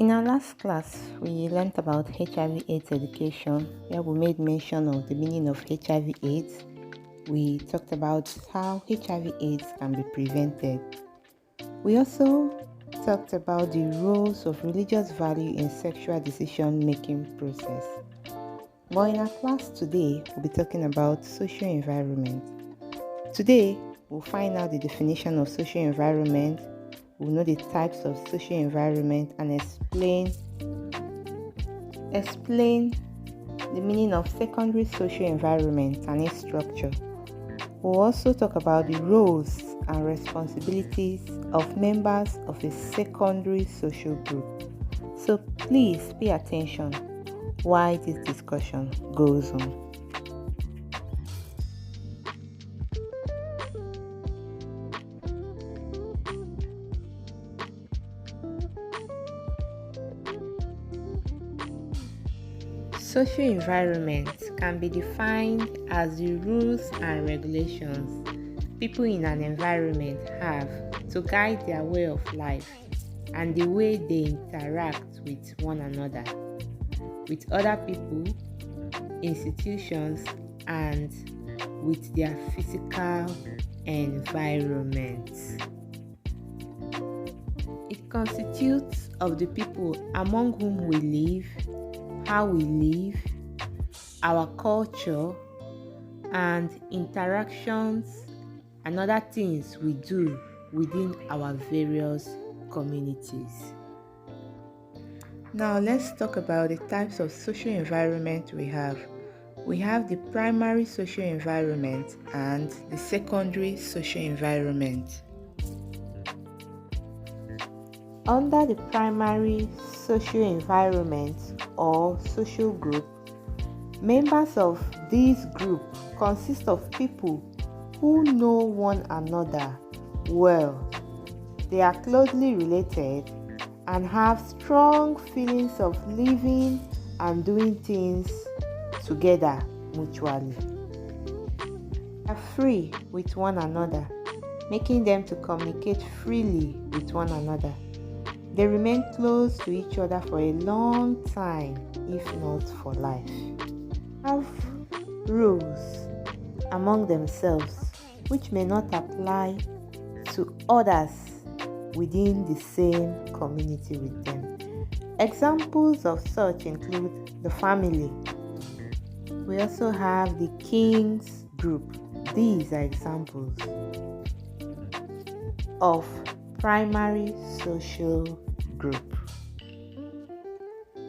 In our last class, we learned about HIV/AIDS education, where we made mention of the meaning of HIV/AIDS. We talked about how HIV/AIDS can be prevented. We also talked about the roles of religious value in sexual decision-making process. But in our class today, we'll be talking about social environment. Today, we'll find out the definition of social environment. We'll know the types of social environment and explain the meaning of secondary social environment and its structure. We'll also talk about the roles and responsibilities of members of a secondary social group. So please pay attention while this discussion goes on. Social environment can be defined as the rules and regulations people in an environment have to guide their way of life and the way they interact with one another, with other people, institutions, and with their physical environment. It constitutes of the people among whom we live, how we live, our culture, and interactions and other things we do within our various communities. Now let's talk about the types of social environment we have. We have the primary social environment and the secondary social environment. Under the primary social environment or social group, members of this group consist of people who know one another well. They are closely related and have strong feelings of living and doing things together mutually. They are free with one another, making them to communicate freely with one another. They remain close to each other for a long time, if not for life. Have rules among themselves which may not apply to others within the same community with them. Examples of such include the family. We also have the king's group. These are examples of primary social group.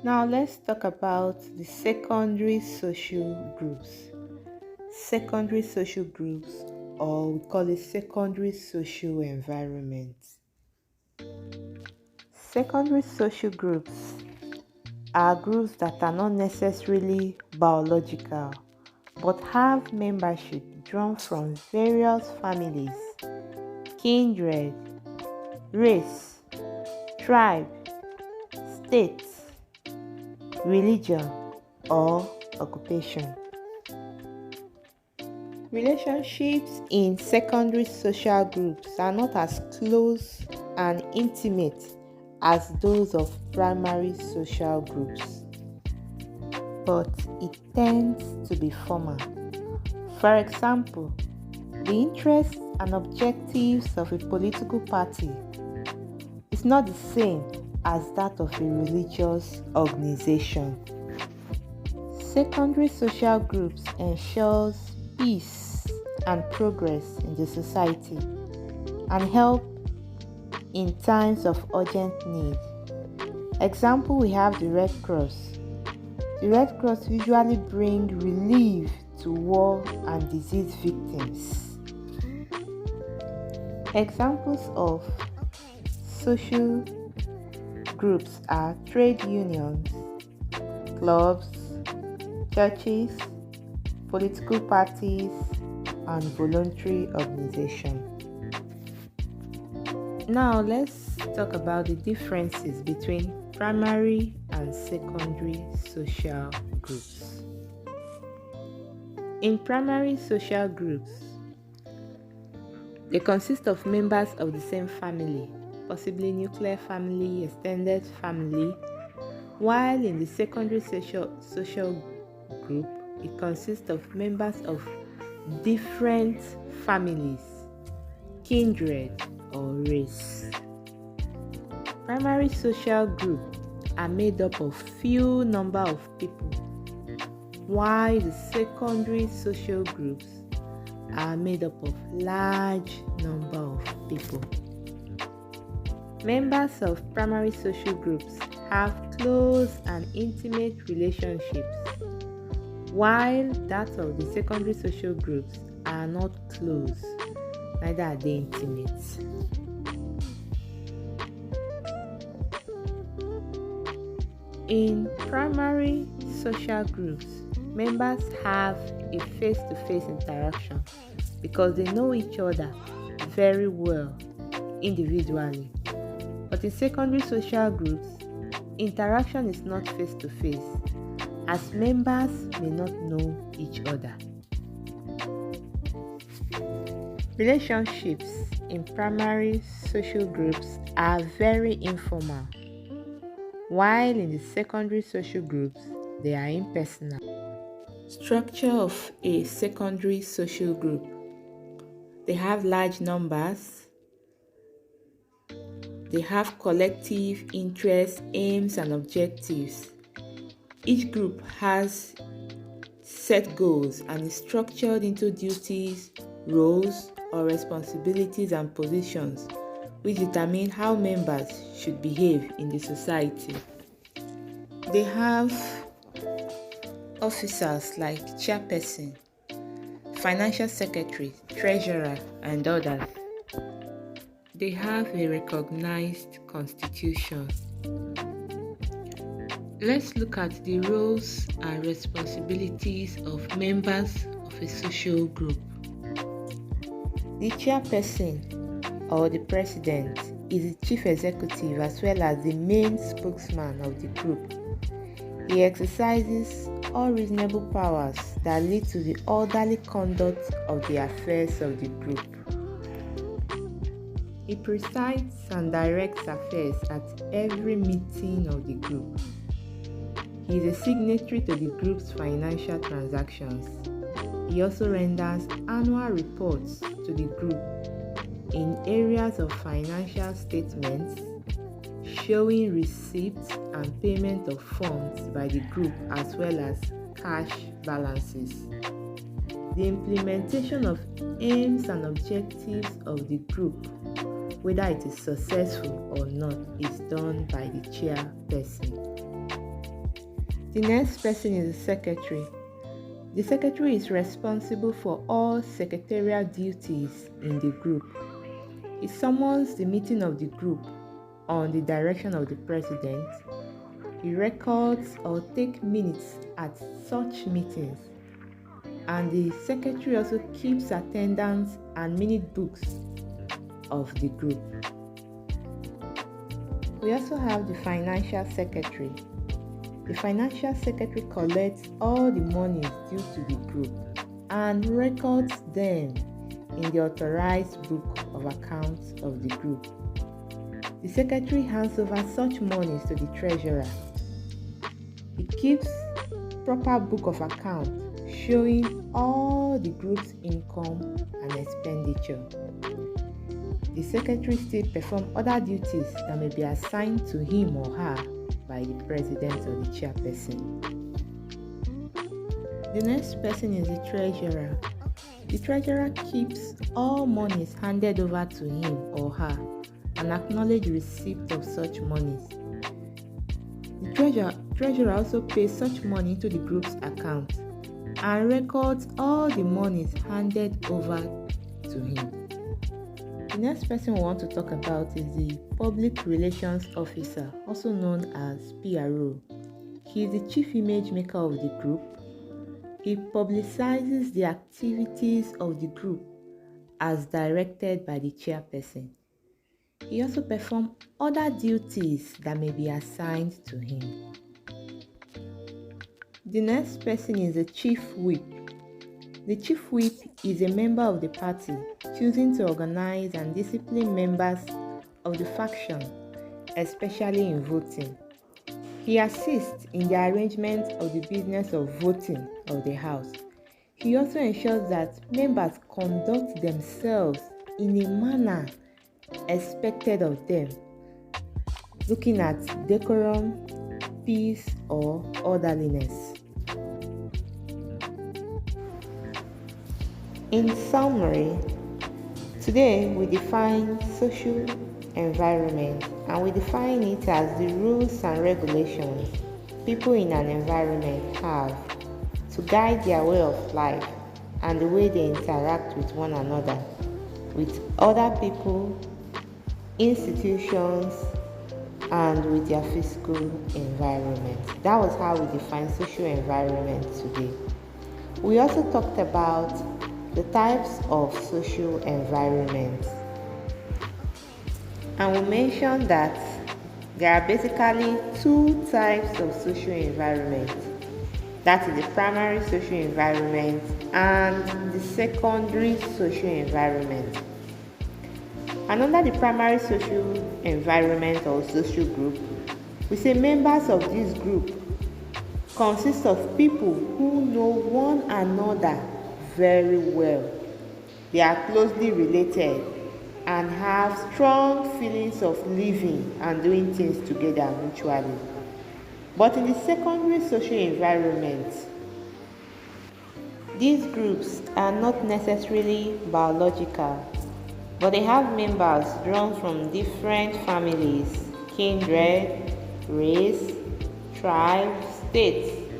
Now let's talk about the secondary social groups. Secondary social groups, or we call it secondary social environment. Secondary social groups are groups that are not necessarily biological but have membership drawn from various families, kindred, race, tribe, state, religion, or occupation. Relationships in secondary social groups are not as close and intimate as those of primary social groups, but it tends to be formal. For example, the interests and objectives of a political party is not the same as that of a religious organization. Secondary social groups ensures peace and progress in the society and help in times of urgent need. Example, we have the Red Cross. The Red Cross usually bring relief to war and disease victims. Examples of social groups are trade unions, clubs, churches, political parties, and voluntary organizations. Now let's talk about the differences between primary and secondary social groups. In primary social groups, they consist of members of the same family, possibly nuclear family, extended family, while in the secondary social group, it consists of members of different families, kindred, or race. Primary social group are made up of few number of people, while the secondary social groups are made up of large number of people. Members of primary social groups have close and intimate relationships, while that of the secondary social groups are not close, neither are they intimate. In primary social groups, members have a face-to-face interaction because they know each other very well individually. But in secondary social groups, interaction is not face-to-face, as members may not know each other. Relationships in primary social groups are very informal, while in the secondary social groups, they are impersonal. Structure of a secondary social group. They have large numbers. They have collective interests, aims, and objectives. Each group has set goals and is structured into duties, roles, or responsibilities and positions which determine how members should behave in the society. They have officers like chairperson, financial secretary, treasurer, and others. They have a recognized constitution. Let's look at the roles and responsibilities of members of a social group. The chairperson or the president is the chief executive as well as the main spokesman of the group. He exercises all reasonable powers that lead to the orderly conduct of the affairs of the group. He presides and directs affairs at every meeting of the group. He is a signatory to the group's financial transactions. He also renders annual reports to the group in areas of financial statements, showing receipts and payment of funds by the group as well as cash balances. The implementation of aims and objectives of the group, whether it is successful or not, is done by the chairperson. The next person is the secretary. The secretary is responsible for all secretarial duties in the group. He summons the meeting of the group on the direction of the president. He records or takes minutes at such meetings, and the secretary also keeps attendance and minute books of the group. We also have the financial secretary. The financial secretary collects all the monies due to the group and records them in the authorized book of accounts of the group. The secretary hands over such monies to the treasurer. He keeps proper book of account showing all the group's income and expenditure. The secretary still performs other duties that may be assigned to him or her by the president or the chairperson. The next person is the treasurer. The treasurer keeps all monies handed over to him or her and acknowledge receipt of such monies. The treasurer also pays such money to the group's account and records all the monies handed over to him. The next person we want to talk about is the Public Relations Officer, also known as PRO. He is the chief image maker of the group. He publicizes the activities of the group as directed by the chairperson. He also performs other duties that may be assigned to him. The next person is the Chief Whip. The Chief Whip is a member of the party choosing to organize and discipline members of the faction, especially in voting. He assists in the arrangement of the business of voting of the House. He also ensures that members conduct themselves in a manner expected of them, looking at decorum, peace, or orderliness. In summary, today we define social environment, and we define it as the rules and regulations people in an environment have to guide their way of life and the way they interact with one another, with other people, institutions, and with their physical environment. That was how we define social environment today. We also talked about the types of social environments, and we mentioned that there are basically two types of social environment. That is the primary social environment and the secondary social environment. And under the primary social environment or social group, we say members of this group consist of people who know one another very well. They are closely related and have strong feelings of living and doing things together mutually. But in the secondary social environment, these groups are not necessarily biological, but they have members drawn from different families, kindred, race, tribe, state,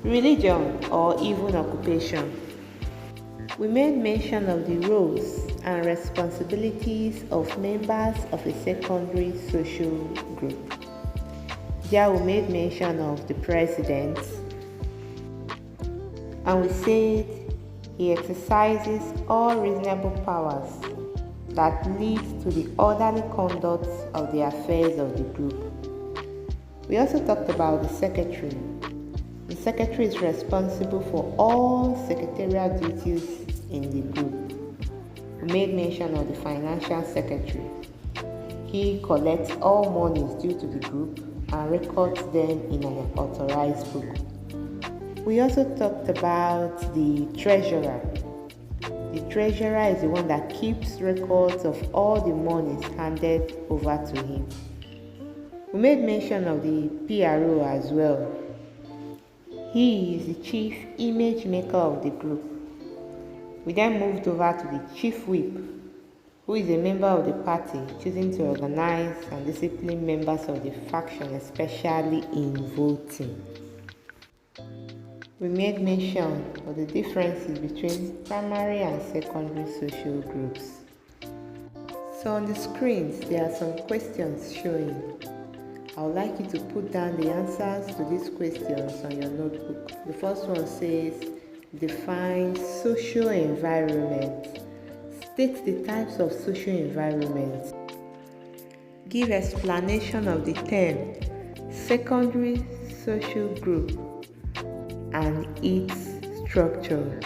religion, or even occupation. We made mention of the roles and responsibilities of members of a secondary social group. There we made mention of the president, and we said he exercises all reasonable powers that lead to the orderly conduct of the affairs of the group. We also talked about the secretary. The secretary is responsible for all secretarial duties in the group. We made mention of the financial secretary. He collects all monies due to the group and records them in an authorized book. We also talked about the treasurer. The treasurer is the one that keeps records of all the monies handed over to him. We made mention of the PRO as well. He is the chief image maker of the group. We then moved over to the chief whip, who is a member of the party choosing to organize and discipline members of the faction, especially in voting. We made mention of the differences between primary and secondary social groups. So on the screens, there are some questions showing. I would like you to put down the answers to these questions on your notebook. The first one says, define social environment. State the types of social environments. Give explanation of the term secondary social group and its structure.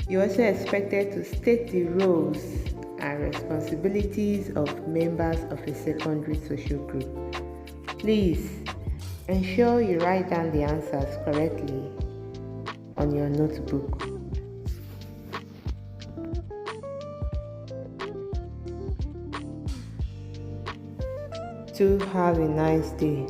You also expected to state the roles and responsibilities of members of a secondary social group. Please ensure you write down the answers correctly on your notebook. Do have a nice day.